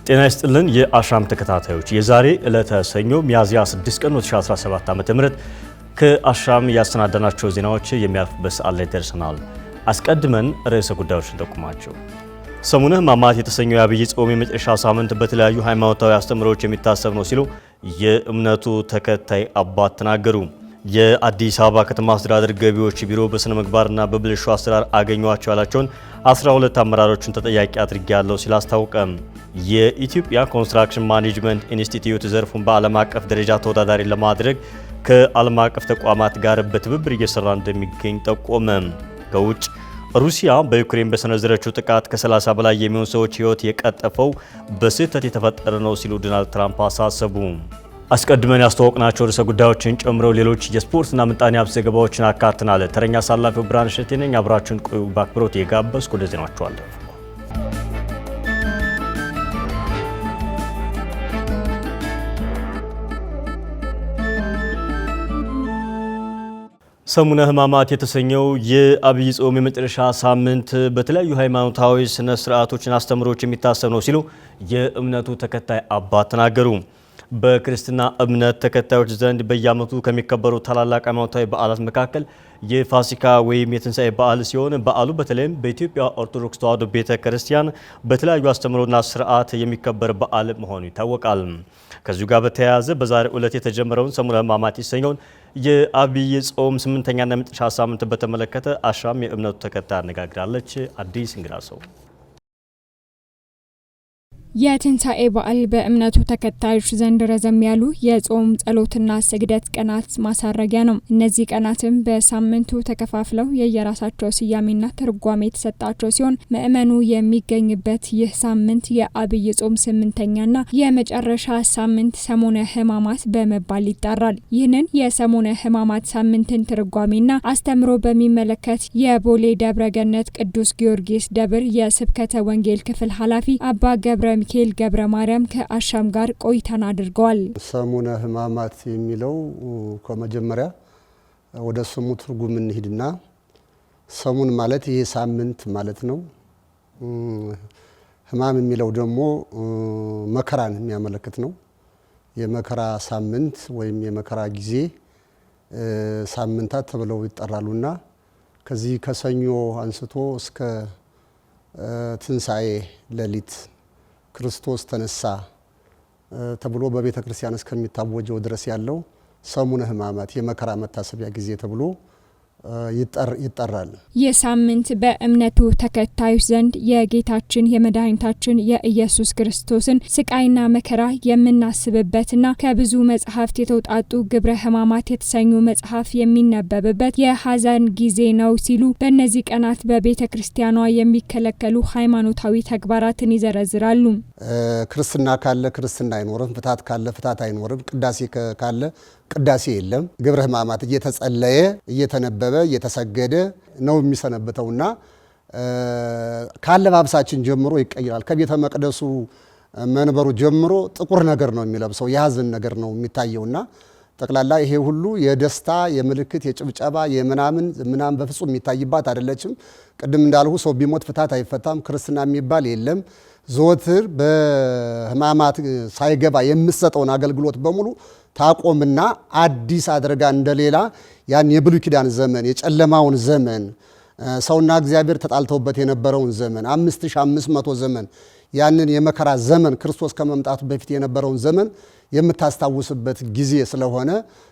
ጤና ይስጥልን የአሻም ተከታታዮች የዛሬ ዕለተ ሰኞ ሚያዝያ 6 ቀን 2017 ዓ.ም ከአሻም ያሰናዳናቸው ዜናዎች የሚያልፉበት ሰዓት ላይ ደርሰናል። አስቀድመን ርዕሰ ጉዳዮችን ጠቁማቸው። ሰሙነ ሕማማት የተሰኘው የአብይ ጾም የመጨረሻ ሳምንት በተለያዩ ሃይማኖታዊ አስተምህሮች የሚታሰብ ነው ሲሉ የእምነቱ ተከታይ አባት ተናገሩ። የአዲስ አበባ ከተማ አስተዳደር ገቢዎች ቢሮ በስነ ምግባርና በብልሹ አሰራር አገኘዋቸው ያላቸውን 12 አመራሮችን ተጠያቂ አድርጌያለሁ ሲል አስታወቀ። የኢትዮጵያ ኮንስትራክሽን ማኔጅመንት ኢንስቲትዩት ዘርፉን በዓለም አቀፍ ደረጃ ተወዳዳሪ ለማድረግ ከዓለም አቀፍ ተቋማት ጋር በትብብር እየሰራ እንደሚገኝ ጠቆመ። ከውጭ ሩሲያ በዩክሬን በሰነዘረችው ጥቃት ከ30 በላይ የሚሆኑ ሰዎች ሕይወት የቀጠፈው በስህተት የተፈጠረ ነው ሲሉ ዶናልድ ትራምፕ አሳሰቡ። አስቀድመን ያስተዋወቅናቸው ርዕሰ ጉዳዮችን ጨምሮ ሌሎች የስፖርትና ምጣኔ ሀብት ዘገባዎችን አካትናል። ተረኛ አሳላፊው ብርሃን እሸቴ ነኝ። አብራችሁን ቆዩ በአክብሮት የጋበዝኩ ወደ ዜናዎቹ አለሁ። ሰሙነ ሕማማት የተሰኘው የአብይ ጾም የመጨረሻ ሳምንት በተለያዩ ሃይማኖታዊ ስነ ስርዓቶችና አስተምህሮች የሚታሰብ ነው ሲሉ የእምነቱ ተከታይ አባት ተናገሩ። በክርስትና እምነት ተከታዮች ዘንድ በየዓመቱ ከሚከበሩ ታላላቅ ሃይማኖታዊ በዓላት መካከል የፋሲካ ወይም የትንሣኤ በዓል ሲሆን በዓሉ በተለይም በኢትዮጵያ ኦርቶዶክስ ተዋሕዶ ቤተክርስቲያን በተለያዩ አስተምህሮና ስርዓት የሚከበር በዓል መሆኑ ይታወቃል። ከዚሁ ጋር በተያያዘ በዛሬው ዕለት የተጀመረውን ሰሙነ ሕማማት የተሰኘውን የአብይ ጾም 8ኛና የመጨረሻ ሳምንት በተመለከተ አሻም የእምነቱ ተከታይ አነጋግራለች። አዲስ እንግዳ ሰው የትንሣኤ በዓል በእምነቱ ተከታዮች ዘንድ ረዘም ያሉ የጾም ጸሎትና ስግደት ቀናት ማሳረጊያ ነው። እነዚህ ቀናትም በሳምንቱ ተከፋፍለው የየራሳቸው ስያሜና ትርጓሜ የተሰጣቸው ሲሆን ምእመኑ የሚገኝበት ይህ ሳምንት የአብይ ጾም 8ኛና የመጨረሻ ሳምንት ሰሙነ ሕማማት በመባል ይጠራል። ይህንን የሰሙነ ሕማማት ሳምንትን ትርጓሜና አስተምሮ በሚመለከት የቦሌ ደብረገነት ቅዱስ ጊዮርጊስ ደብር የስብከተ ወንጌል ክፍል ኃላፊ አባ ገብረ ሚካኤል ገብረ ማርያም ከአሻም ጋር ቆይታን አድርገዋል። ሰሙነ ሕማማት የሚለው ከመጀመሪያ ወደ ስሙ ትርጉም እንሂድና ሰሙን ማለት ይሄ ሳምንት ማለት ነው። ሕማም የሚለው ደግሞ መከራን የሚያመለክት ነው። የመከራ ሳምንት ወይም የመከራ ጊዜ ሳምንታት ተብለው ይጠራሉና ከዚህ ከሰኞ አንስቶ እስከ ትንሣኤ ሌሊት ክርስቶስ ተነሳ ተብሎ በቤተ ክርስቲያን እስከሚታወጀው ድረስ ያለው ሰሙነ ሕማማት የመከራ መታሰቢያ ጊዜ ተብሎ ይጠራል። ይህ ሳምንት በእምነቱ ተከታዮች ዘንድ የጌታችን የመድኃኒታችን የኢየሱስ ክርስቶስን ስቃይና መከራ የምናስብበትና ከብዙ መጽሐፍት የተውጣጡ ግብረ ሕማማት የተሰኙ መጽሐፍ የሚነበብበት የሐዘን ጊዜ ነው ሲሉ በእነዚህ ቀናት በቤተ ክርስቲያኗ የሚከለከሉ ሃይማኖታዊ ተግባራትን ይዘረዝራሉ። ክርስትና ካለ ክርስትና አይኖርም፣ ፍታት ካለ ፍታት አይኖርም፣ ቅዳሴ ካለ ቅዳሴ የለም። ግብረ ሕማማት እየተጸለየ እየተነበበ እየተሰገደ ነው የሚሰነበተውና ካለባበሳችን ጀምሮ ይቀይራል። ከቤተ መቅደሱ መንበሩ ጀምሮ ጥቁር ነገር ነው የሚለብሰው፣ የሐዘን ነገር ነው የሚታየውና ጠቅላላ ይሄ ሁሉ የደስታ የምልክት የጭብጨባ የምናምን በፍጹም የሚታይባት አይደለችም። ቅድም እንዳልሁ ሰው ቢሞት ፍታት አይፈታም፣ ክርስትና የሚባል የለም። ዘወትር በሕማማት ሳይገባ የምትሰጠውን አገልግሎት በሙሉ ታቆምና አዲስ አድርጋ እንደሌላ ያን የብሉይ ኪዳን ዘመን የጨለማውን ዘመን ሰውና እግዚአብሔር ተጣልተውበት የነበረውን ዘመን 5500 ዘመን ያንን የመከራ ዘመን ክርስቶስ ከመምጣቱ በፊት የነበረውን ዘመን የምታስታውስበት ጊዜ ስለሆነ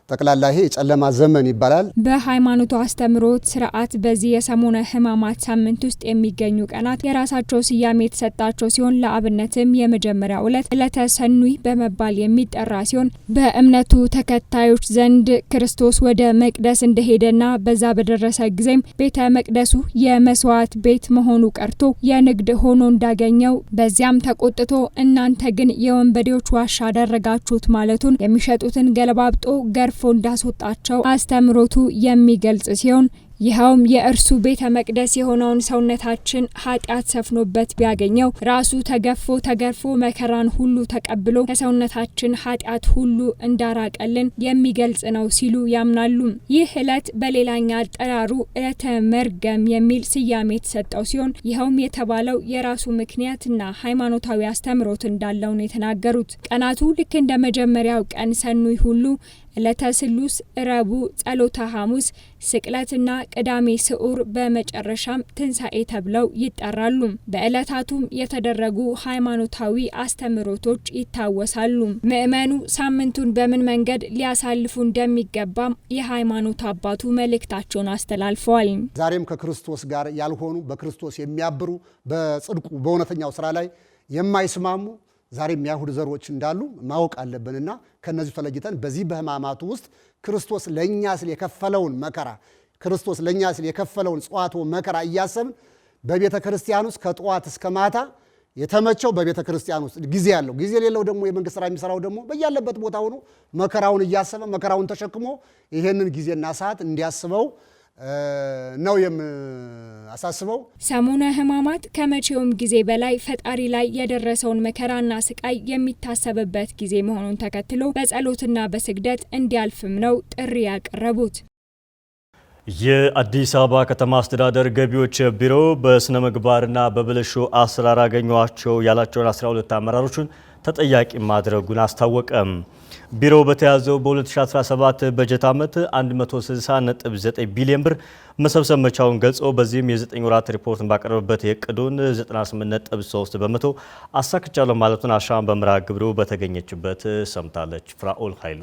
ጠቅላላ ይሄ የጨለማ ዘመን ይባላል። በሃይማኖቱ አስተምሮት ስርዓት በዚህ የሰሙነ ሕማማት ሳምንት ውስጥ የሚገኙ ቀናት የራሳቸው ስያሜ የተሰጣቸው ሲሆን ለአብነትም የመጀመሪያው ዕለት ዕለተ ሰኑይ በመባል የሚጠራ ሲሆን በእምነቱ ተከታዮች ዘንድ ክርስቶስ ወደ መቅደስ እንደሄደና በዛ በደረሰ ጊዜም ቤተ መቅደሱ የመስዋዕት ቤት መሆኑ ቀርቶ የንግድ ሆኖ እንዳገኘው በዚያም ተቆጥቶ እናንተ ግን የወንበዴዎች ዋሻ አደረጋችሁት ማለቱን የሚሸጡትን ገለባብጦ ገርፎ እንዳስወጣቸው አስተምሮቱ የሚገልጽ ሲሆን ይኸውም የእርሱ ቤተ መቅደስ የሆነውን ሰውነታችን ኃጢአት ሰፍኖበት ቢያገኘው ራሱ ተገፎ ተገርፎ መከራን ሁሉ ተቀብሎ ከሰውነታችን ኃጢአት ሁሉ እንዳራቀልን የሚገልጽ ነው ሲሉ ያምናሉ። ይህ ዕለት በሌላኛ አጠራሩ ዕለተ መርገም የሚል ስያሜ የተሰጠው ሲሆን ይኸውም የተባለው የራሱ ምክንያትና ሃይማኖታዊ አስተምሮት እንዳለው ነው የተናገሩት። ቀናቱ ልክ እንደ መጀመሪያው ቀን ሰኑይ ሁሉ ዕለተ ስሉስ፣ ረቡዕ ጸሎተ ሐሙስ፣ ስቅለትና ቅዳሜ ስዑር በመጨረሻም ትንሣኤ ተብለው ይጠራሉ። በዕለታቱም የተደረጉ ሃይማኖታዊ አስተምሮቶች ይታወሳሉ። ምእመኑ ሳምንቱን በምን መንገድ ሊያሳልፉ እንደሚገባም የሃይማኖት አባቱ መልእክታቸውን አስተላልፈዋል። ዛሬም ከክርስቶስ ጋር ያልሆኑ በክርስቶስ የሚያብሩ በጽድቁ በእውነተኛው ስራ ላይ የማይስማሙ ዛሬም የአይሁድ ዘሮች እንዳሉ ማወቅ አለብንና ከነዚህ ተለይተን በዚህ በሕማማቱ ውስጥ ክርስቶስ ለኛ ሲል የከፈለውን መከራ ክርስቶስ ለኛ ሲል የከፈለውን ጽዋቶ መከራ እያሰብን በቤተ ክርስቲያን ውስጥ ከጠዋት እስከ ማታ የተመቸው በቤተ ክርስቲያን ውስጥ ጊዜ ያለው ጊዜ የሌለው ደግሞ የመንግስት ሥራ የሚሰራው ደግሞ በያለበት ቦታ ሆኖ መከራውን እያሰበ መከራውን ተሸክሞ ይሄንን ጊዜና ሰዓት እንዲያስበው ነው የማሳስበው። ሰሙነ ሕማማት ከመቼውም ጊዜ በላይ ፈጣሪ ላይ የደረሰውን መከራና ስቃይ የሚታሰብበት ጊዜ መሆኑን ተከትሎ በጸሎትና በስግደት እንዲያልፍም ነው ጥሪ ያቀረቡት። የአዲስ አበባ ከተማ አስተዳደር ገቢዎች ቢሮ በስነ ምግባርና በብልሹ አሰራር አገኘዋቸው ያላቸውን 12 አመራሮችን ተጠያቂ ማድረጉን አስታወቀም። ቢሮው በተያዘው በ2017 በጀት ዓመት 160.9 ቢሊዮን ብር መሰብሰብ መቻሉን ገልጾ በዚህም የ9 ወራት ሪፖርትን ባቀረበበት የዕቅዱን 98.3 በመቶ አሳክቻለሁ ማለቱን አሻም በመርሃ ግብሩ በተገኘችበት ሰምታለች። ፍራኦል ኃይሉ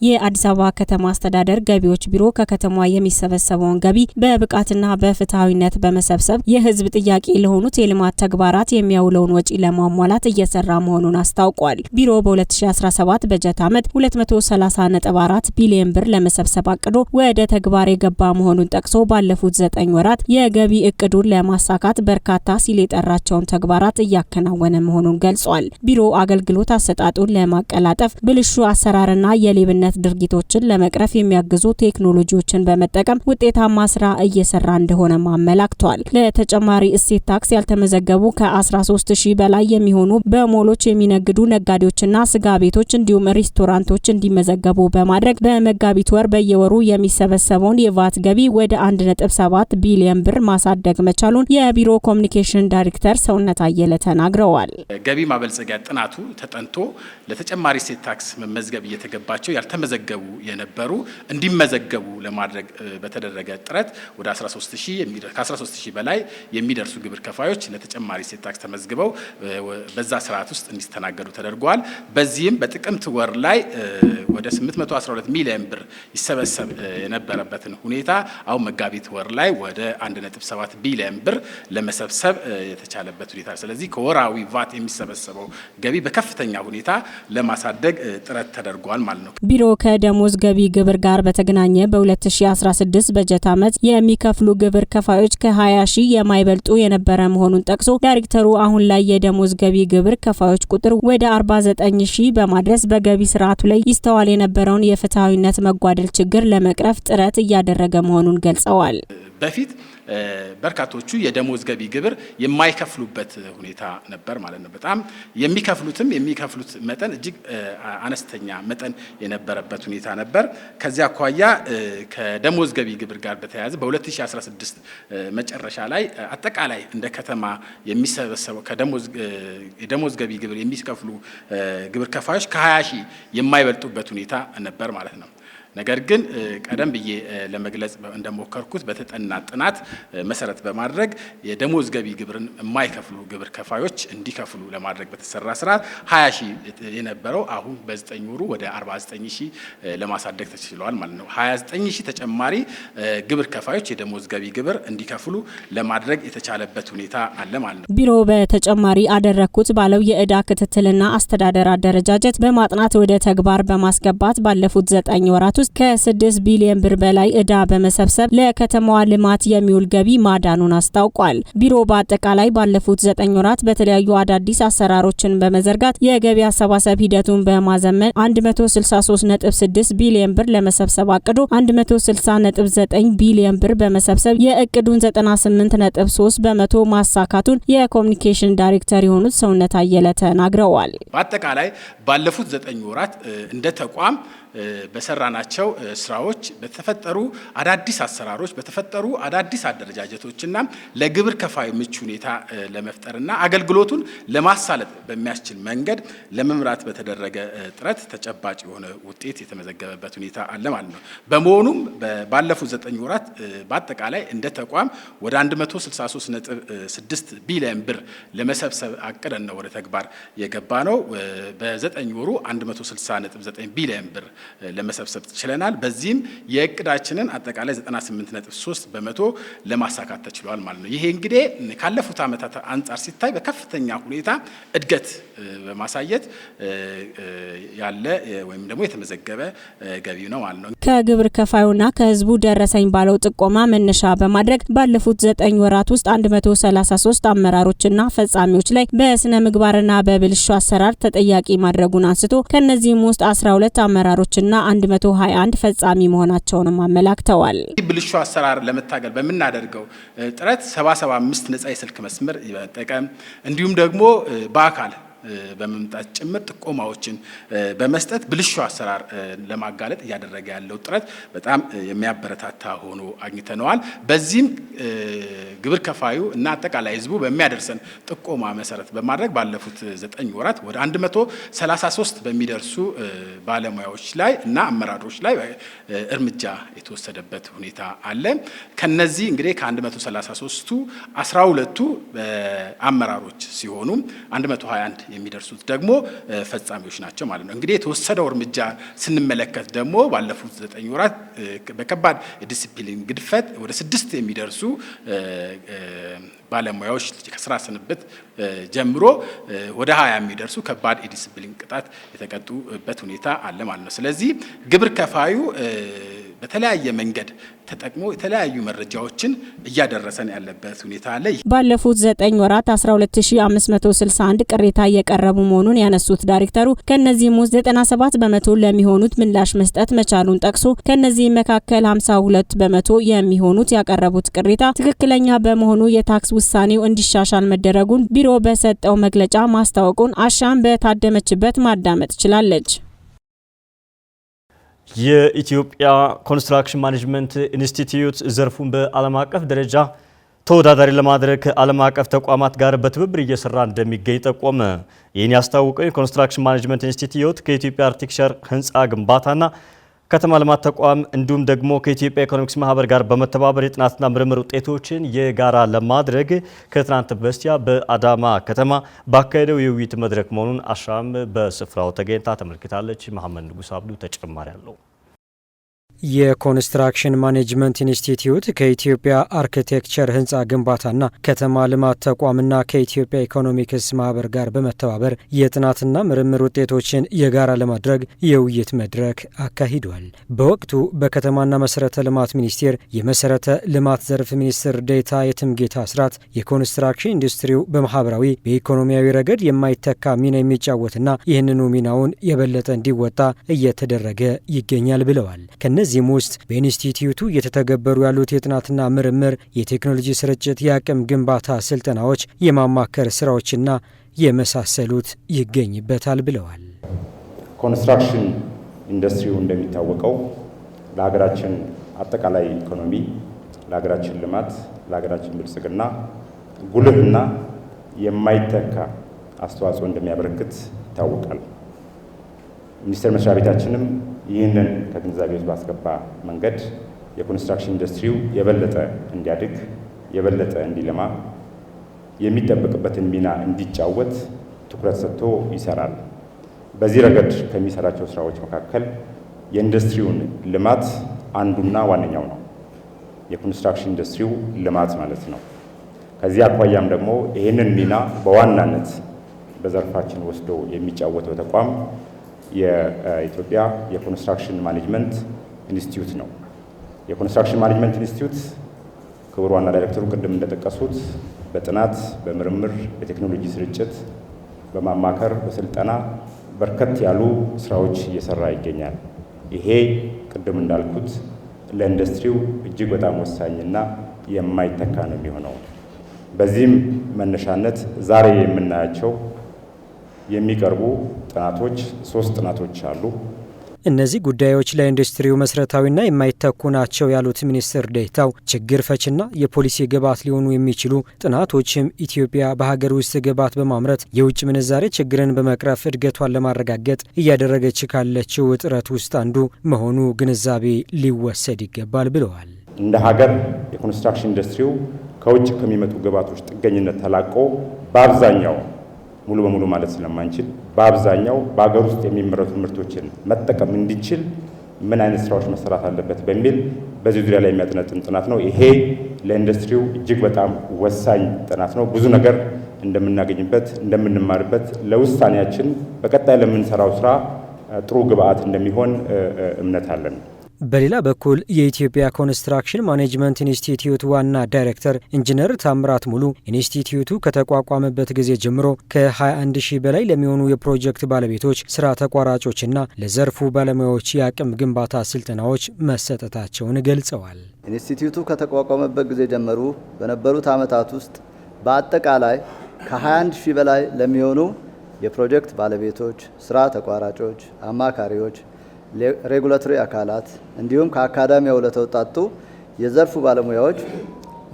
የአዲስ አበባ ከተማ አስተዳደር ገቢዎች ቢሮ ከከተማዋ የሚሰበሰበውን ገቢ በብቃትና በፍትሃዊነት በመሰብሰብ የሕዝብ ጥያቄ ለሆኑት የልማት ተግባራት የሚያውለውን ወጪ ለማሟላት እየሰራ መሆኑን አስታውቋል። ቢሮ በ2017 በጀት ዓመት 230.4 ቢሊዮን ብር ለመሰብሰብ አቅዶ ወደ ተግባር የገባ መሆኑን ጠቅሶ ባለፉት 9 ወራት የገቢ እቅዱን ለማሳካት በርካታ ሲል የጠራቸውን ተግባራት እያከናወነ መሆኑን ገልጿል። ቢሮ አገልግሎት አሰጣጡን ለማቀላጠፍ ብልሹ አሰራርና የሌብነት ድርጊቶችን ለመቅረፍ የሚያግዙ ቴክኖሎጂዎችን በመጠቀም ውጤታማ ስራ እየሰራ እንደሆነ አመላክቷል። ለተጨማሪ እሴት ታክስ ያልተመዘገቡ ከ13000 በላይ የሚሆኑ በሞሎች የሚነግዱ ነጋዴዎችና ስጋ ቤቶች እንዲሁም ሬስቶራንቶች እንዲመዘገቡ በማድረግ በመጋቢት ወር በየወሩ የሚሰበሰበውን የቫት ገቢ ወደ 1.7 ቢሊዮን ብር ማሳደግ መቻሉን የቢሮ ኮሚኒኬሽን ዳይሬክተር ሰውነት አየለ ተናግረዋል። ገቢ ማበልጸጊያ ጥናቱ ተጠንቶ ለተጨማሪ እሴት ታክስ መመዝገብ እየተገባቸው ያልተመዘገቡ የነበሩ እንዲመዘገቡ ለማድረግ በተደረገ ጥረት ወደ 13000 በላይ የሚደርሱ ግብር ከፋዮች ለተጨማሪ እሴት ታክስ ተመዝግበው በዛ ስርዓት ውስጥ እንዲስተናገዱ ተደርጓል። በዚህም በጥቅምት ወር ላይ ወደ 812 ሚሊዮን ብር ይሰበሰብ የነበረበትን ሁኔታ አሁን መጋቢት ወር ላይ ወደ 1.7 ቢሊዮን ብር ለመሰብሰብ የተቻለበት ሁኔታ። ስለዚህ ከወራዊ ቫት የሚሰበሰበው ገቢ በከፍተኛ ሁኔታ ለማሳደግ ጥረት ተደርጓል ማለት ነው። ቢሮ ከደሞዝ ገቢ ግብር ጋር በተገናኘ በ2016 በጀት ዓመት የሚከፍሉ ግብር ከፋዮች ከ20 ሺህ የማይበልጡ የነበረ መሆኑን ጠቅሶ ዳይሬክተሩ አሁን ላይ የደሞዝ ገቢ ግብር ከፋዮች ቁጥር ወደ 49 ሺህ በማድረስ በገቢ ስርዓቱ ላይ ይስተዋል የነበረውን የፍትሃዊነት መጓደል ችግር ለመቅረፍ ጥረት እያደረገ መሆኑን ገልጸዋል። በፊት በርካቶቹ የደሞዝ ገቢ ግብር የማይከፍሉበት ሁኔታ ነበር ማለት ነው። በጣም የሚከፍሉት መጠን እጅግ አነስተኛ መጠን የነበረበት ሁኔታ ነበር። ከዚያ አኳያ ከደሞዝ ገቢ ግብር ጋር በተያያዘ በ2016 መጨረሻ ላይ አጠቃላይ እንደ ከተማ የሚሰበሰበው የደሞዝ ገቢ ግብር የሚከፍሉ ግብር ከፋዮች ከ20 ሺህ የማይበልጡበት ሁኔታ ነበር ማለት ነው። ነገር ግን ቀደም ብዬ ለመግለጽ እንደሞከርኩት በተጠና ጥናት መሰረት በማድረግ የደሞዝ ገቢ ግብርን የማይከፍሉ ግብር ከፋዮች እንዲከፍሉ ለማድረግ በተሰራ ስራ 20 ሺህ የነበረው አሁን በ9 ወሩ ወደ 49 ሺህ ለማሳደግ ተችሏል ማለት ነው። 29 ሺህ ተጨማሪ ግብር ከፋዮች የደሞዝ ገቢ ግብር እንዲከፍሉ ለማድረግ የተቻለበት ሁኔታ አለ ማለት ነው። ቢሮ በተጨማሪ አደረኩት ባለው የዕዳ ክትትልና አስተዳደር አደረጃጀት በማጥናት ወደ ተግባር በማስገባት ባለፉት 9 ወራት ውስጥ ከ6 ቢሊዮን ብር በላይ ዕዳ በመሰብሰብ ለከተማዋ ልማት የሚውል ገቢ ማዳኑን አስታውቋል። ቢሮ በአጠቃላይ ባለፉት 9 ወራት በተለያዩ አዳዲስ አሰራሮችን በመዘርጋት የገቢ አሰባሰብ ሂደቱን በማዘመን 163.6 ቢሊዮን ብር ለመሰብሰብ አቅዶ 160.9 ቢሊዮን ብር በመሰብሰብ የእቅዱን 98.3 በመቶ ማሳካቱን የኮሚኒኬሽን ዳይሬክተር የሆኑት ሰውነት አየለ ተናግረዋል። በአጠቃላይ ባለፉት 9 ወራት እንደ ተቋም በሰራናቸው ስራዎች በተፈጠሩ አዳዲስ አሰራሮች በተፈጠሩ አዳዲስ አደረጃጀቶችና ለግብር ከፋዩ ምቹ ሁኔታ ለመፍጠርና አገልግሎቱን ለማሳለጥ በሚያስችል መንገድ ለመምራት በተደረገ ጥረት ተጨባጭ የሆነ ውጤት የተመዘገበበት ሁኔታ አለ ማለት ነው። በመሆኑም ባለፉት 9 ወራት በአጠቃላይ እንደ ተቋም ወደ 163.6 ቢሊዮን ብር ለመሰብሰብ አቅደን ነው ወደ ተግባር የገባ ነው። በ9 ወሩ 160.9 ቢሊዮን ብር ለመሰብሰብ ችለናል። በዚህም የእቅዳችንን አጠቃላይ 98.3 በመቶ ለማሳካት ተችሏል ማለት ነው። ይሄ እንግዲህ ካለፉት ዓመታት አንጻር ሲታይ በከፍተኛ ሁኔታ እድገት በማሳየት ያለ ወይም ደግሞ የተመዘገበ ገቢ ነው ማለት ነው። ከግብር ከፋዩና ከህዝቡ ደረሰኝ ባለው ጥቆማ መነሻ በማድረግ ባለፉት 9 ወራት ውስጥ 133 አመራሮችና ፈጻሚዎች ላይ በስነ ምግባርና በብልሹ አሰራር ተጠያቂ ማድረጉን አንስቶ ከነዚህም ውስጥ 12 አመራሮችና 121 ፈጻሚ መሆናቸውንም አመላክተዋል። ብልሹ አሰራር ለመታገል በመናደርገው ጥረት 775 ነጻ የስልክ መስመር በመጠቀም እንዲሁም ደግሞ በአካል በመምጣት ጭምር ጥቆማዎችን በመስጠት ብልሹ አሰራር ለማጋለጥ እያደረገ ያለው ጥረት በጣም የሚያበረታታ ሆኖ አግኝተነዋል። በዚህም ግብር ከፋዩ እና አጠቃላይ ህዝቡ በሚያደርሰን ጥቆማ መሰረት በማድረግ ባለፉት 9 ወራት ወደ 133 በሚደርሱ ባለሙያዎች ላይ እና አመራሮች ላይ እርምጃ የተወሰደበት ሁኔታ አለ። ከነዚህ እንግዲህ ከ133ቱ 12ቱ አመራሮች ሲሆኑ 121 የሚደርሱት ደግሞ ፈጻሚዎች ናቸው ማለት ነው። እንግዲህ የተወሰደው እርምጃ ስንመለከት ደግሞ ባለፉት 9 ወራት በከባድ ዲሲፕሊን ግድፈት ወደ 6 የሚደርሱ ባለሙያዎች ከስራ ስንብት ጀምሮ ወደ 20 የሚደርሱ ከባድ የዲሲፕሊን ቅጣት የተቀጡበት ሁኔታ አለ ማለት ነው። ስለዚህ ግብር ከፋዩ በተለያየ መንገድ ተጠቅሞ የተለያዩ መረጃዎችን እያደረሰን ያለበት ሁኔታ አለ። ባለፉት 9 ወራት 12561 ቅሬታ እየቀረቡ መሆኑን ያነሱት ዳይሬክተሩ ከነዚህም ውስጥ 97 በመቶ ለሚሆኑት ምላሽ መስጠት መቻሉን ጠቅሶ ከነዚህ መካከል 52 በመቶ የሚሆኑት ያቀረቡት ቅሬታ ትክክለኛ በመሆኑ የታክስ ውሳኔው እንዲሻሻል መደረጉን ቢሮ በሰጠው መግለጫ ማስታወቁን አሻም በታደመችበት ማዳመጥ ችላለች። የኢትዮጵያ ኮንስትራክሽን ማኔጅመንት ኢንስቲትዩት ዘርፉን በዓለም አቀፍ ደረጃ ተወዳዳሪ ለማድረግ ከዓለም አቀፍ ተቋማት ጋር በትብብር እየሰራ እንደሚገኝ ጠቆመ። ይህን ያስታወቀው የኮንስትራክሽን ማኔጅመንት ኢንስቲትዩት ከኢትዮጵያ አርክቴክቸር ህንፃ ግንባታና ከተማ ልማት ተቋም እንዲሁም ደግሞ ከኢትዮጵያ ኢኮኖሚክስ ማህበር ጋር በመተባበር የጥናትና ምርምር ውጤቶችን የጋራ ለማድረግ ከትናንት በስቲያ በአዳማ ከተማ ባካሄደው የውይይት መድረክ መሆኑን አሻም በስፍራው ተገኝታ ተመልክታለች። መሐመድ ንጉስ አብዱ ተጨማሪ አለው። የኮንስትራክሽን ማኔጅመንት ኢንስቲትዩት ከኢትዮጵያ አርክቴክቸር ህንፃ ግንባታና ከተማ ልማት ተቋምና ከኢትዮጵያ ኢኮኖሚክስ ማህበር ጋር በመተባበር የጥናትና ምርምር ውጤቶችን የጋራ ለማድረግ የውይይት መድረክ አካሂዷል። በወቅቱ በከተማና መሰረተ ልማት ሚኒስቴር የመሰረተ ልማት ዘርፍ ሚኒስትር ዴኤታ የትምጌታ አስራት የኮንስትራክሽን ኢንዱስትሪው በማህበራዊ በኢኮኖሚያዊ ረገድ የማይተካ ሚና የሚጫወትና ይህንኑ ሚናውን የበለጠ እንዲወጣ እየተደረገ ይገኛል ብለዋል። ከነዚህም ውስጥ በኢንስቲትዩቱ እየተተገበሩ ያሉት የጥናትና ምርምር፣ የቴክኖሎጂ ስርጭት፣ የአቅም ግንባታ ስልጠናዎች፣ የማማከር ስራዎችና የመሳሰሉት ይገኝበታል ብለዋል። ኮንስትራክሽን ኢንዱስትሪው እንደሚታወቀው ለሀገራችን አጠቃላይ ኢኮኖሚ፣ ለሀገራችን ልማት፣ ለሀገራችን ብልጽግና ጉልህና የማይተካ አስተዋጽኦ እንደሚያበረክት ይታወቃል። ሚኒስቴር መስሪያ ቤታችንም ይህንን ከግንዛቤ ውስጥ ባስገባ መንገድ የኮንስትራክሽን ኢንዱስትሪው የበለጠ እንዲያድግ የበለጠ እንዲለማ የሚጠበቅበትን ሚና እንዲጫወት ትኩረት ሰጥቶ ይሰራል። በዚህ ረገድ ከሚሰራቸው ስራዎች መካከል የኢንዱስትሪውን ልማት አንዱና ዋነኛው ነው። የኮንስትራክሽን ኢንዱስትሪው ልማት ማለት ነው። ከዚህ አኳያም ደግሞ ይህንን ሚና በዋናነት በዘርፋችን ወስዶ የሚጫወተው ተቋም የኢትዮጵያ የኮንስትራክሽን ማኔጅመንት ኢንስቲትዩት ነው። የኮንስትራክሽን ማኔጅመንት ኢንስቲትዩት ክቡር ዋና ዳይሬክተሩ ቅድም እንደጠቀሱት በጥናት፣ በምርምር፣ በቴክኖሎጂ ስርጭት፣ በማማከር፣ በስልጠና በርከት ያሉ ስራዎች እየሰራ ይገኛል። ይሄ ቅድም እንዳልኩት ለኢንዱስትሪው እጅግ በጣም ወሳኝና የማይተካ ነው የሚሆነው። በዚህም መነሻነት ዛሬ የምናያቸው የሚቀርቡ ጥናቶች 3 ጥናቶች አሉ። እነዚህ ጉዳዮች ለኢንዱስትሪው መሰረታዊና የማይተኩ ናቸው ያሉት ሚኒስትር ዴኤታው ችግር ፈችና የፖሊሲ ግብዓት ሊሆኑ የሚችሉ ጥናቶችም ኢትዮጵያ በሀገር ውስጥ ግብዓት በማምረት የውጭ ምንዛሬ ችግርን በመቅረፍ እድገቷን ለማረጋገጥ እያደረገች ካለችው ጥረት ውስጥ አንዱ መሆኑ ግንዛቤ ሊወሰድ ይገባል ብለዋል። እንደ ሀገር የኮንስትራክሽን ኢንዱስትሪው ከውጭ ከሚመጡ ግብዓቶች ጥገኝነት ተላቆ በአብዛኛው ሙሉ በሙሉ ማለት ስለማንችል በአብዛኛው በሀገር ውስጥ የሚመረቱ ምርቶችን መጠቀም እንዲችል ምን አይነት ስራዎች መሰራት አለበት በሚል በዚህ ዙሪያ ላይ የሚያጠነጥን ጥናት ነው። ይሄ ለኢንዱስትሪው እጅግ በጣም ወሳኝ ጥናት ነው። ብዙ ነገር እንደምናገኝበት፣ እንደምንማርበት፣ ለውሳኔያችን በቀጣይ ለምንሰራው ስራ ጥሩ ግብዓት እንደሚሆን እምነት አለን። በሌላ በኩል የኢትዮጵያ ኮንስትራክሽን ማኔጅመንት ኢንስቲትዩት ዋና ዳይሬክተር ኢንጂነር ታምራት ሙሉ ኢንስቲትዩቱ ከተቋቋመበት ጊዜ ጀምሮ ከ21 ሺህ በላይ ለሚሆኑ የፕሮጀክት ባለቤቶች፣ ስራ ተቋራጮችና ለዘርፉ ባለሙያዎች የአቅም ግንባታ ስልጠናዎች መሰጠታቸውን ገልጸዋል። ኢንስቲትዩቱ ከተቋቋመበት ጊዜ ጀምሮ በነበሩት ዓመታት ውስጥ በአጠቃላይ ከ21 ሺህ በላይ ለሚሆኑ የፕሮጀክት ባለቤቶች፣ ስራ ተቋራጮች፣ አማካሪዎች፣ ሬጉላቶሪ አካላት እንዲሁም ከአካዳሚያው ለተውጣጡ የዘርፉ ባለሙያዎች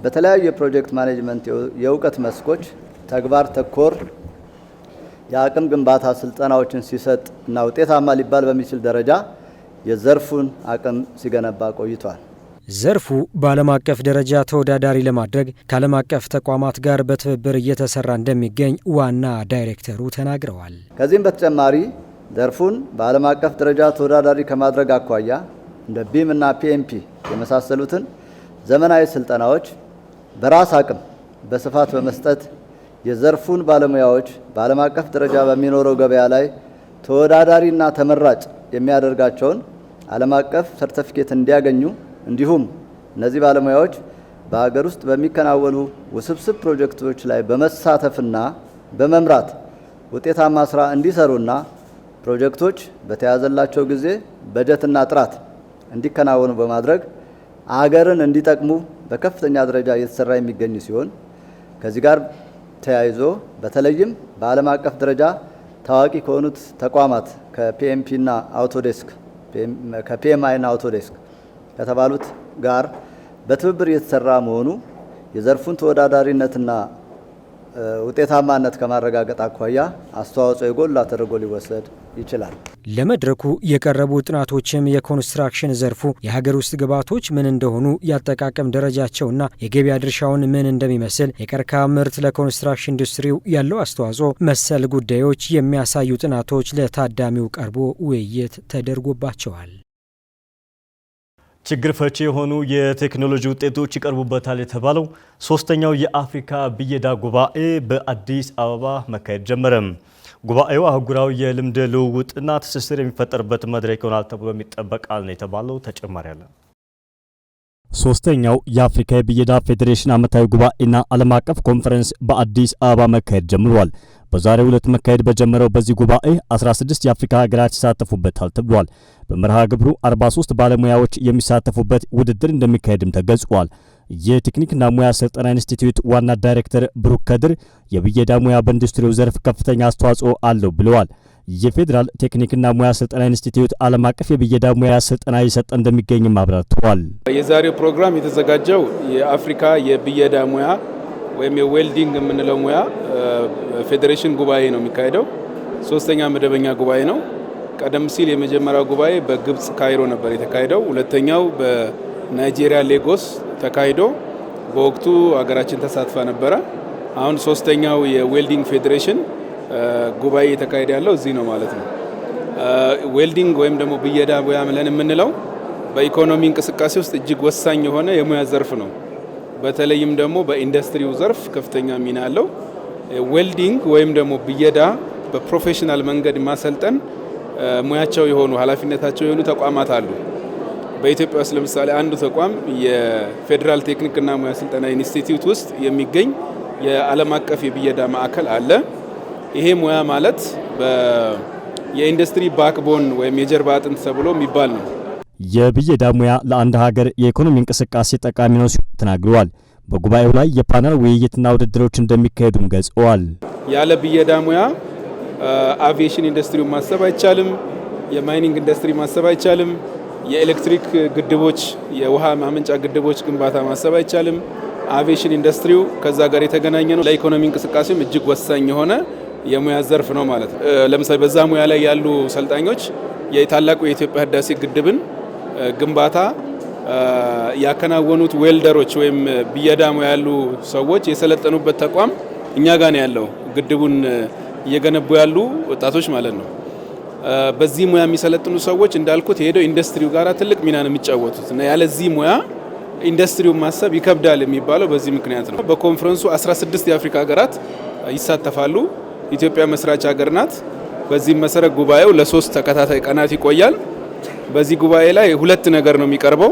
በተለያዩ የፕሮጀክት ማኔጅመንት የእውቀት መስኮች ተግባር ተኮር የአቅም ግንባታ ስልጠናዎችን ሲሰጥ እና ውጤታማ ሊባል በሚችል ደረጃ የዘርፉን አቅም ሲገነባ ቆይቷል። ዘርፉ በዓለም አቀፍ ደረጃ ተወዳዳሪ ለማድረግ ከዓለም አቀፍ ተቋማት ጋር በትብብር እየተሰራ እንደሚገኝ ዋና ዳይሬክተሩ ተናግረዋል። ከዚህም በተጨማሪ ዘርፉን በዓለም አቀፍ ደረጃ ተወዳዳሪ ከማድረግ አኳያ እንደ ቢም እና ፒኤምፒ የመሳሰሉትን ዘመናዊ ስልጠናዎች በራስ አቅም በስፋት በመስጠት የዘርፉን ባለሙያዎች በዓለም አቀፍ ደረጃ በሚኖረው ገበያ ላይ ተወዳዳሪና ተመራጭ የሚያደርጋቸውን ዓለም አቀፍ ሰርቲፊኬት እንዲያገኙ እንዲሁም እነዚህ ባለሙያዎች በሀገር ውስጥ በሚከናወኑ ውስብስብ ፕሮጀክቶች ላይ በመሳተፍና በመምራት ውጤታማ ስራ እንዲሰሩና ፕሮጀክቶች በተያዘላቸው ጊዜ በጀትና ጥራት እንዲከናወኑ በማድረግ አገርን እንዲጠቅሙ በከፍተኛ ደረጃ እየተሰራ የሚገኝ ሲሆን ከዚህ ጋር ተያይዞ በተለይም በዓለም አቀፍ ደረጃ ታዋቂ ከሆኑት ተቋማት ከፒኤምፒና አውቶዴስክ ከፒኤምአይና አውቶዴስክ ከተባሉት ጋር በትብብር እየተሰራ መሆኑ የዘርፉን ተወዳዳሪነትና ውጤታማነት ከማረጋገጥ አኳያ አስተዋጽኦ የጎላ ተደርጎ ሊወሰድ ይችላል። ለመድረኩ የቀረቡ ጥናቶችም የኮንስትራክሽን ዘርፉ የሀገር ውስጥ ግብዓቶች ምን እንደሆኑ፣ ያጠቃቀም ደረጃቸውና የገበያ ድርሻውን ምን እንደሚመስል፣ የቀርከሃ ምርት ለኮንስትራክሽን ኢንዱስትሪው ያለው አስተዋጽኦ መሰል ጉዳዮች የሚያሳዩ ጥናቶች ለታዳሚው ቀርቦ ውይይት ተደርጎባቸዋል። ችግር ፈቺ የሆኑ የቴክኖሎጂ ውጤቶች ይቀርቡበታል የተባለው ሶስተኛው የአፍሪካ ብየዳ ጉባኤ በአዲስ አበባ መካሄድ ጀመረ። ጉባኤው አህጉራዊ የልምድ ልውውጥና ትስስር የሚፈጠርበት መድረክ ይሆናል ተብሎ ይጠበቃል ነው የተባለው። ተጨማሪ አለ። ሶስተኛው የአፍሪካ የብየዳ ፌዴሬሽን ዓመታዊ ጉባኤና ዓለም አቀፍ ኮንፈረንስ በአዲስ አበባ መካሄድ ጀምሯል። በዛሬው ዕለት መካሄድ በጀመረው በዚህ ጉባኤ 16 የአፍሪካ ሀገራት ይሳተፉበታል ተብሏል። በመርሃ ግብሩ 43 ባለሙያዎች የሚሳተፉበት ውድድር እንደሚካሄድም ተገልጿል። የቴክኒክና ሙያ ስልጠና ኢንስቲትዩት ዋና ዳይሬክተር ብሩክ ከድር የብየዳ ሙያ በኢንዱስትሪው ዘርፍ ከፍተኛ አስተዋጽኦ አለው ብለዋል። የፌዴራል ቴክኒክና ሙያ ስልጠና ኢንስቲትዩት ዓለም አቀፍ የብየዳ ሙያ ስልጠና እየሰጠ እንደሚገኝም አብራርተዋል። የዛሬው ፕሮግራም የተዘጋጀው የአፍሪካ የብየዳ ሙያ ወይም የዌልዲንግ የምንለው ሙያ ፌዴሬሽን ጉባኤ ነው የሚካሄደው። ሶስተኛ መደበኛ ጉባኤ ነው። ቀደም ሲል የመጀመሪያው ጉባኤ በግብጽ ካይሮ ነበር የተካሄደው። ሁለተኛው በናይጄሪያ ሌጎስ ተካሂዶ በወቅቱ ሀገራችን ተሳትፋ ነበረ። አሁን ሶስተኛው የዌልዲንግ ፌዴሬሽን ጉባኤ የተካሄደ ያለው እዚህ ነው ማለት ነው። ዌልዲንግ ወይም ደግሞ ብየዳ ሙያ ብለን የምንለው በኢኮኖሚ እንቅስቃሴ ውስጥ እጅግ ወሳኝ የሆነ የሙያ ዘርፍ ነው። በተለይም ደግሞ በኢንዱስትሪው ዘርፍ ከፍተኛ ሚና አለው። ዌልዲንግ ወይም ደግሞ ብየዳ በፕሮፌሽናል መንገድ ማሰልጠን ሙያቸው የሆኑ ኃላፊነታቸው የሆኑ ተቋማት አሉ። በኢትዮጵያ ውስጥ ለምሳሌ አንዱ ተቋም የፌዴራል ቴክኒክና ሙያ ስልጠና ኢንስቲትዩት ውስጥ የሚገኝ የዓለም አቀፍ የብየዳ ማዕከል አለ። ይሄ ሙያ ማለት የኢንዱስትሪ ባክቦን ወይም የጀርባ አጥንት ተብሎ የሚባል ነው። የብየዳ ሙያ ለአንድ ሀገር የኢኮኖሚ እንቅስቃሴ ጠቃሚ ነው ሲሉ ተናግረዋል። በጉባኤው ላይ የፓናል ውይይትና ውድድሮች እንደሚካሄዱም ገልጸዋል። ያለ ብየዳ ሙያ አቪዬሽን ኢንዱስትሪውን ማሰብ አይቻልም። የማይኒንግ ኢንዱስትሪ ማሰብ አይቻልም። የኤሌክትሪክ ግድቦች፣ የውሃ ማመንጫ ግድቦች ግንባታ ማሰብ አይቻልም። አቪዬሽን ኢንዱስትሪው ከዛ ጋር የተገናኘ ነው። ለኢኮኖሚ እንቅስቃሴም እጅግ ወሳኝ የሆነ የሙያ ዘርፍ ነው ማለት ነው። ለምሳሌ በዛ ሙያ ላይ ያሉ ሰልጣኞች የታላቁ የኢትዮጵያ ህዳሴ ግድብን ግንባታ ያከናወኑት ዌልደሮች ወይም ብየዳ ሙያ ያሉ ሰዎች የሰለጠኑበት ተቋም እኛ ጋር ነው ያለው። ግድቡን እየገነቡ ያሉ ወጣቶች ማለት ነው። በዚህ ሙያ የሚሰለጥኑ ሰዎች እንዳልኩት ሄደው ኢንዱስትሪው ጋር ትልቅ ሚና ነው የሚጫወቱት እና ያለዚህ ሙያ ኢንዱስትሪውን ማሰብ ይከብዳል የሚባለው በዚህ ምክንያት ነው። በኮንፈረንሱ 16 የአፍሪካ ሀገራት ይሳተፋሉ። ኢትዮጵያ መስራች ሀገር ናት። በዚህ መሰረት ጉባኤው ለ3 ተከታታይ ቀናት ይቆያል። በዚህ ጉባኤ ላይ 2 ነገር ነው የሚቀርበው።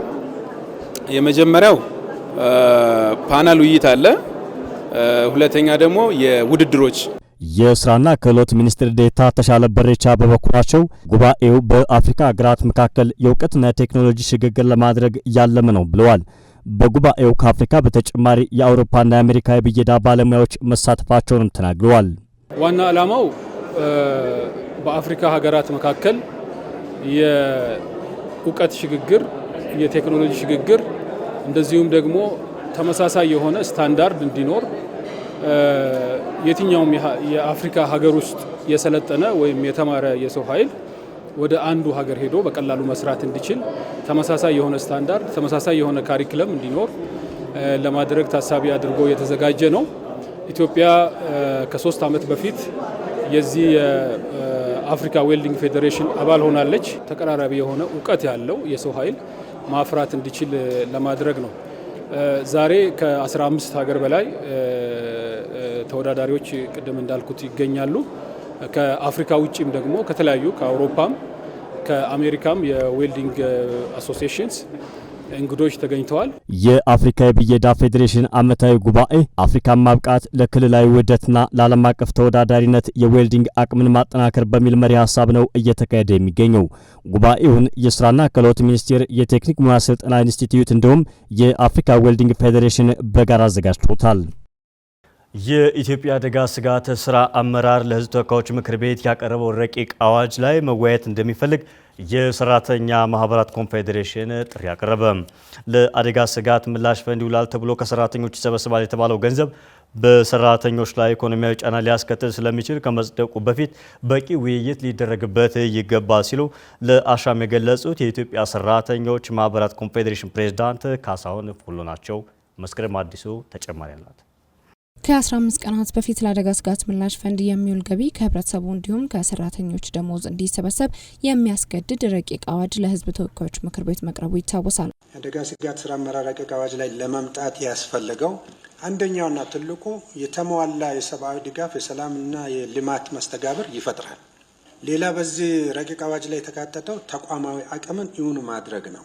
የመጀመሪያው ፓናል ውይይት አለ። ሁለተኛ ደግሞ የውድድሮች። የስራና ክህሎት ሚኒስትር ዴኤታ ተሻለ በሬቻ በበኩላቸው ጉባኤው በአፍሪካ ሀገራት መካከል የእውቀትና የቴክኖሎጂ ሽግግር ለማድረግ ያለመ ነው ብለዋል። በጉባኤው ከአፍሪካ በተጨማሪ የአውሮፓና የአሜሪካ የብየዳ ባለሙያዎች መሳተፋቸውንም ተናግረዋል። ዋና ዓላማው በአፍሪካ ሀገራት መካከል የእውቀት ሽግግር፣ የቴክኖሎጂ ሽግግር እንደዚሁም ደግሞ ተመሳሳይ የሆነ ስታንዳርድ እንዲኖር የትኛውም የአፍሪካ ሀገር ውስጥ የሰለጠነ ወይም የተማረ የሰው ኃይል ወደ አንዱ ሀገር ሄዶ በቀላሉ መስራት እንዲችል ተመሳሳይ የሆነ ስታንዳርድ፣ ተመሳሳይ የሆነ ካሪክለም እንዲኖር ለማድረግ ታሳቢ አድርጎ የተዘጋጀ ነው። ኢትዮጵያ ከ3 ዓመት በፊት የዚህ የአፍሪካ ዌልዲንግ ፌዴሬሽን አባል ሆናለች። ተቀራራቢ የሆነ እውቀት ያለው የሰው ኃይል ማፍራት እንዲችል ለማድረግ ነው። ዛሬ ከ15 ሀገር በላይ ተወዳዳሪዎች ቅድም እንዳልኩት ይገኛሉ። ከአፍሪካ ውጪም ደግሞ ከተለያዩ ከአውሮፓም ከአሜሪካም የዌልዲንግ አሶሲዬሽንስ እንግዶች ተገኝተዋል። የአፍሪካ የብየዳ ፌዴሬሽን ዓመታዊ ጉባኤ አፍሪካን ማብቃት ለክልላዊ ውህደትና ለዓለም አቀፍ ተወዳዳሪነት የዌልዲንግ አቅምን ማጠናከር በሚል መሪ ሀሳብ ነው እየተካሄደ የሚገኘው። ጉባኤውን የስራና ክህሎት ሚኒስቴር፣ የቴክኒክ ሙያ ስልጠና ኢንስቲትዩት እንዲሁም የአፍሪካ ዌልዲንግ ፌዴሬሽን በጋራ አዘጋጅቶታል። የኢትዮጵያ አደጋ ስጋት ስራ አመራር ለሕዝብ ተወካዮች ምክር ቤት ያቀረበው ረቂቅ አዋጅ ላይ መወያየት እንደሚፈልግ የሰራተኛ ማህበራት ኮንፌዴሬሽን ጥሪ አቀረበ። ለአደጋ ስጋት ምላሽ ፈንድ ይውላል ተብሎ ከሰራተኞች ይሰበሰባል የተባለው ገንዘብ በሰራተኞች ላይ ኢኮኖሚያዊ ጫና ሊያስከትል ስለሚችል ከመጽደቁ በፊት በቂ ውይይት ሊደረግበት ይገባል ሲሉ ለአሻም የገለጹት የኢትዮጵያ ሰራተኞች ማህበራት ኮንፌዴሬሽን ፕሬዝዳንት ካሳሁን ፉሎ ናቸው። መስከረም አዲሱ ተጨማሪ አላት። ከ15 ቀናት በፊት ለአደጋ ስጋት ምላሽ ፈንድ የሚውል ገቢ ከህብረተሰቡ እንዲሁም ከሰራተኞች ደሞዝ እንዲሰበሰብ የሚያስገድድ ረቂቅ አዋጅ ለህዝብ ተወካዮች ምክር ቤት መቅረቡ ይታወሳል። አደጋ ስጋት ስራ አመራር ረቂቅ አዋጅ ላይ ለመምጣት ያስፈልገው አንደኛውና ትልቁ የተሟላ የሰብአዊ ድጋፍ፣ የሰላምና የልማት መስተጋብር ይፈጥራል። ሌላ በዚህ ረቂቅ አዋጅ ላይ የተካተተው ተቋማዊ አቅምን እውን ማድረግ ነው።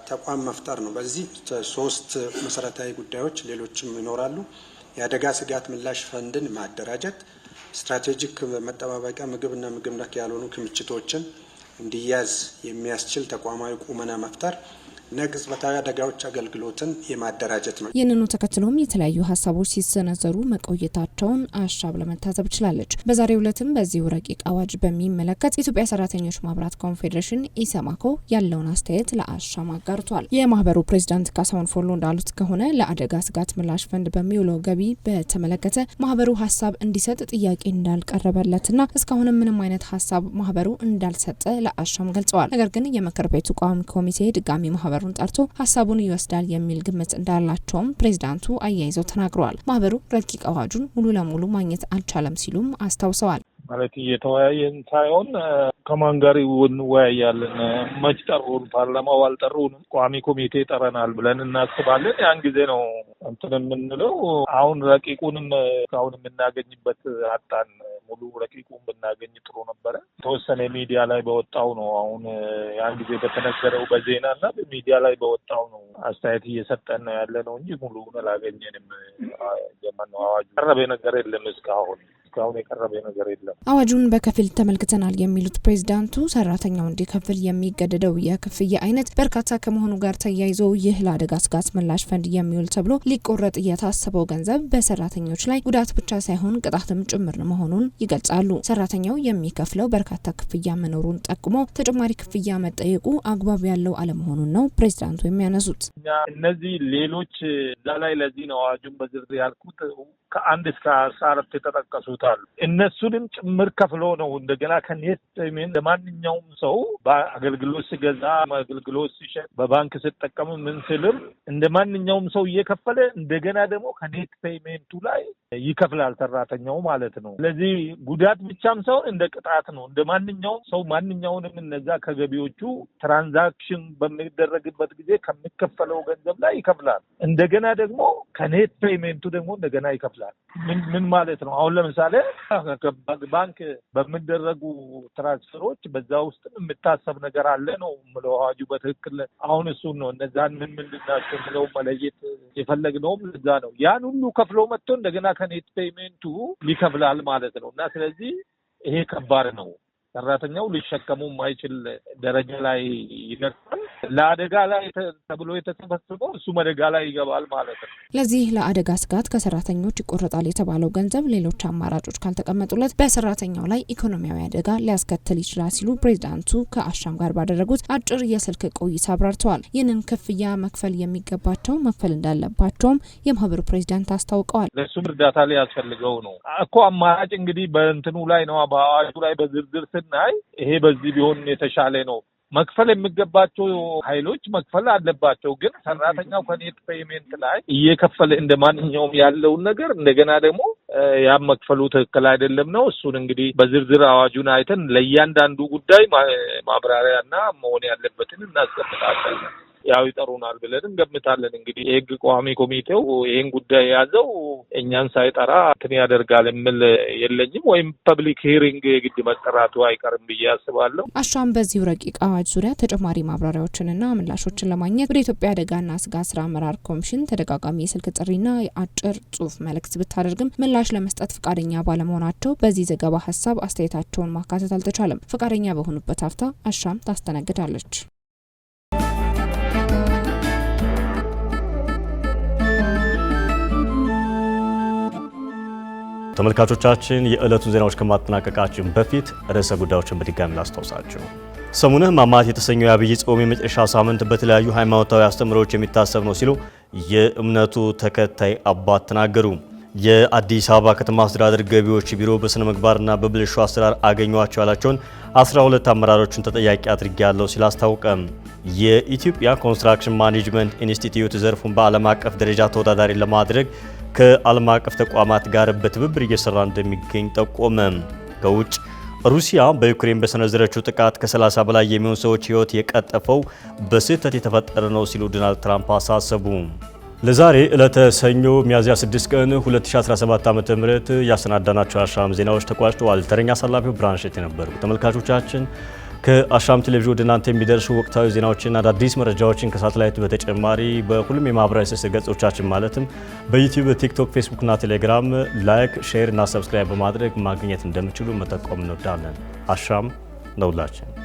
ተቋም መፍጠር ነው። በዚህ 3 መሰረታዊ ጉዳዮች ሌሎችም ይኖራሉ። የአደጋ ስጋት ምላሽ ፈንድን ማደራጀት፣ ስትራቴጂክ መጠባበቂያ ምግብና ምግብ ነክ ያልሆኑ ክምችቶችን እንዲያዝ የሚያስችል ተቋማዊ ቁመና መፍጠር እና ቅጽበታዊ አደጋዎች አገልግሎትን የማደራጀት ነው። ይህንኑ ተከትሎም የተለያዩ ሀሳቦች ሲሰነዘሩ መቆየታቸውን አሻም ለመታዘብ ችላለች። በዛሬው ዕለትም በዚሁ ረቂቅ አዋጅ በሚመለከት የኢትዮጵያ ሰራተኞች ማህበራት ኮንፌዴሬሽን ኢሰማኮ ያለውን አስተያየት ለአሻም አጋርቷል። የማህበሩ ፕሬዝዳንት ካሳሁን ፎሎ እንዳሉት ከሆነ ለአደጋ ስጋት ምላሽ ፈንድ በሚውለው ገቢ በተመለከተ ማህበሩ ሀሳብ እንዲሰጥ ጥያቄ እንዳልቀረበለትና እስካሁንም ምንም አይነት ሀሳብ ማህበሩ እንዳልሰጠ ለአሻም ገልጸዋል። ነገር ግን የምክር ቤቱ ቋሚ ኮሚቴ ድጋሚ ማህበሩን ጠርቶ ሀሳቡን ይወስዳል የሚል ግምት እንዳላቸውም ፕሬዝዳንቱ አያይዘው ተናግረዋል። ማህበሩ ረቂቅ አዋጁን ሙሉ ለሙሉ ማግኘት አልቻለም ሲሉም አስታውሰዋል። ማለት እየተወያየን ሳይሆን ከማን ጋር እንወያያለን? መች ጠሩን? ፓርላማው አልጠሩንም። ቋሚ ኮሚቴ ጠረናል ብለን እናስባለን። ያን ጊዜ ነው እንትን የምንለው። አሁን ረቂቁንም እስካሁን የምናገኝበት አጣን። ሙሉ ረቂቁን ብናገኝ ጥሩ ነበረ። የተወሰነ ሚዲያ ላይ በወጣው ነው አሁን ያን ጊዜ በተነገረው በዜናና በሚዲያ ላይ በወጣው ነው አስተያየት እየሰጠን ነው ያለ ነው እንጂ ሙሉውን አላገኘንም። ነው አዋጁ ቀረበ ነገር የለም እስካሁን የቀረበ ነገር የለም። አዋጁን በከፊል ተመልክተናል የሚሉት ፕሬዝዳንቱ ሰራተኛው እንዲከፍል የሚገደደው የክፍያ አይነት በርካታ ከመሆኑ ጋር ተያይዞ ይህ ለአደጋ ስጋት ምላሽ ፈንድ የሚውል ተብሎ ሊቆረጥ የታሰበው ገንዘብ በሰራተኞች ላይ ጉዳት ብቻ ሳይሆን ቅጣትም ጭምር መሆኑን ይገልጻሉ። ሰራተኛው የሚከፍለው በርካታ ክፍያ መኖሩን ጠቁሞ ተጨማሪ ክፍያ መጠየቁ አግባብ ያለው አለመሆኑን ነው ፕሬዝዳንቱ የሚያነሱት። እነዚህ ሌሎች ላይ ለዚህ ነው አዋጁን በዝርዝር ያልኩት ከ1 እስከ 14 የተጠቀሱት አሉ። እነሱንም ጭምር ከፍሎ ነው እንደገና ከኔት ፔይመንት ለማንኛውም ሰው በአገልግሎት ሲገዛ አገልግሎት ሲሸጥ በባንክ ሲጠቀም ምን ሲልም እንደማንኛውም ሰው እየከፈለ እንደገና ደግሞ ከኔት ፔይመንቱ ላይ ይከፍላል ሰራተኛው ማለት ነው። ስለዚህ ጉዳት ብቻም ሳይሆን እንደ ቅጣት ነው። እንደማንኛውም ሰው ማንኛውንም እነዛ ከገቢዎቹ ትራንዛክሽን በሚደረግበት ጊዜ ከሚከፈለው ገንዘብ ላይ ይከፍላል። እንደገና ደግሞ ከኔት ፔይመንቱ ደግሞ እንደገና ይከፍላል። ምን ማለት ነው? አሁን ለምሳሌ ባንክ በሚደረጉ ትራንስፈሮች በዛ ውስጥ የምታሰብ ነገር አለ ነው የምለው አዋጁ በትክክል አሁን እሱን ነው እነዛን ምን ናቸው ብለው መለየት የፈለግነውም እዛ ነው። ያን ሁሉ ከፍሎ መጥቶ እንደገና ከኔት ፔይመንቱ ይከፍላል ማለት ነው። እና ስለዚህ ይሄ ከባድ ነው። ሰራተኛው ሊሸከሙ የማይችል ደረጃ ላይ ይደርሳል። ለአደጋ ላይ ተብሎ የተሰበሰበው እሱ አደጋ ላይ ይገባል ማለት ነው። ለዚህ ለአደጋ ስጋት ከሰራተኞች ይቆረጣል የተባለው ገንዘብ ሌሎች አማራጮች ካልተቀመጡለት በሰራተኛው ላይ ኢኮኖሚያዊ አደጋ ሊያስከትል ይችላል ሲሉ ፕሬዝዳንቱ ከአሻም ጋር ባደረጉት አጭር የስልክ ቆይታ አብራርተዋል። ይህንን ክፍያ መክፈል የሚገባቸው መክፈል እንዳለባቸውም የማህበሩ ፕሬዝዳንት አስታውቀዋል። ለሱም እርዳታ ሊያስፈልገው ነው እኮ አማራጭ እንግዲህ በእንትኑ ላይ ነው በአዋጁ ላይ በዝርዝር ስናይ ይሄ በዚህ ቢሆን የተሻለ ነው። መክፈል የሚገባቸው ኃይሎች መክፈል አለባቸው። ግን ሰራተኛው ከኔት ፔይመንት ላይ እየከፈለ እንደማንኛውም ያለውን ነገር እንደገና ደግሞ ያ መክፈሉ ትክክል አይደለም ነው። እሱን እንግዲህ በዝርዝር አዋጁን አይተን ለእያንዳንዱ ጉዳይ ማብራሪያና መሆን ያለበትን እናስቀምጣለን። ያው ይጠሩናል ብለን እንገምታለን። እንግዲህ የህግ ቋሚ ኮሚቴው ይሄን ጉዳይ የያዘው እኛን ሳይጠራ እንትን ያደርጋል የሚል የለኝም። ወይም ፐብሊክ ሂሪንግ የግድ መጠራቱ አይቀርም ብዬ አስባለሁ። አሻም በዚሁ ረቂቅ አዋጅ ዙሪያ ተጨማሪ ማብራሪያዎችንና ምላሾችን ለማግኘት ወደ ኢትዮጵያ አደጋና ስጋት ስራ አመራር ኮሚሽን ተደጋጋሚ የስልክ ጥሪና የአጭር ጽሁፍ መልእክት ብታደርግም ምላሽ ለመስጠት ፈቃደኛ ባለመሆናቸው በዚህ ዘገባ ሀሳብ አስተያየታቸውን ማካተት አልተቻለም። ፈቃደኛ በሆኑበት ሀፍታ አሻም ታስተናግዳለች። ተመልካቾቻችን የዕለቱን ዜናዎች ከማጠናቀቃችን በፊት ርዕሰ ጉዳዮችን በድጋሚ ላስታውሳችሁ። ሰሙነ ሕማማት የተሰኘው የአብይ ጾም የመጨረሻ ሳምንት በተለያዩ ሃይማኖታዊ አስተምህሮዎች የሚታሰብ ነው ሲሉ የእምነቱ ተከታይ አባት ተናገሩ። የአዲስ አበባ ከተማ አስተዳደር ገቢዎች ቢሮ በስነ ምግባርና በብልሹ አሰራር አገኟቸው ያላቸውን 12 አመራሮችን ተጠያቂ አድርጌያለሁ ሲል አስታወቀም። የኢትዮጵያ ኮንስትራክሽን ማኔጅመንት ኢንስቲትዩት ዘርፉን በዓለም አቀፍ ደረጃ ተወዳዳሪ ለማድረግ ከዓለም አቀፍ ተቋማት ጋር በትብብር እየሰራ እንደሚገኝ ጠቆመ። ከውጭ ሩሲያ በዩክሬን በሰነዘረችው ጥቃት ከ30 በላይ የሚሆኑ ሰዎች ሕይወት የቀጠፈው በስህተት የተፈጠረ ነው ሲሉ ዶናልድ ትራምፕ አሳሰቡ። ለዛሬ ዕለተ ሰኞ ሚያዝያ 6 ቀን 2017 ዓ.ም ያሰናዳናቸው አሻም ዜናዎች ተቋጭተዋል። ተረኛ አሳላፊው ብራንሸት የነበሩ ተመልካቾቻችን ከአሻም ቴሌቪዥን ወደ እናንተ የሚደርሱ ወቅታዊ ዜናዎችና አዳዲስ መረጃዎችን ከሳተላይት በተጨማሪ በሁሉም የማህበራዊ ትስስር ገጾቻችን ማለትም በዩቲዩብ፣ ቲክቶክ፣ ፌስቡክ እና ቴሌግራም ላይክ፣ ሼር እና ሰብስክራይብ በማድረግ ማግኘት እንደምችሉ መጠቆም እንወዳለን። አሻም ነውላችን።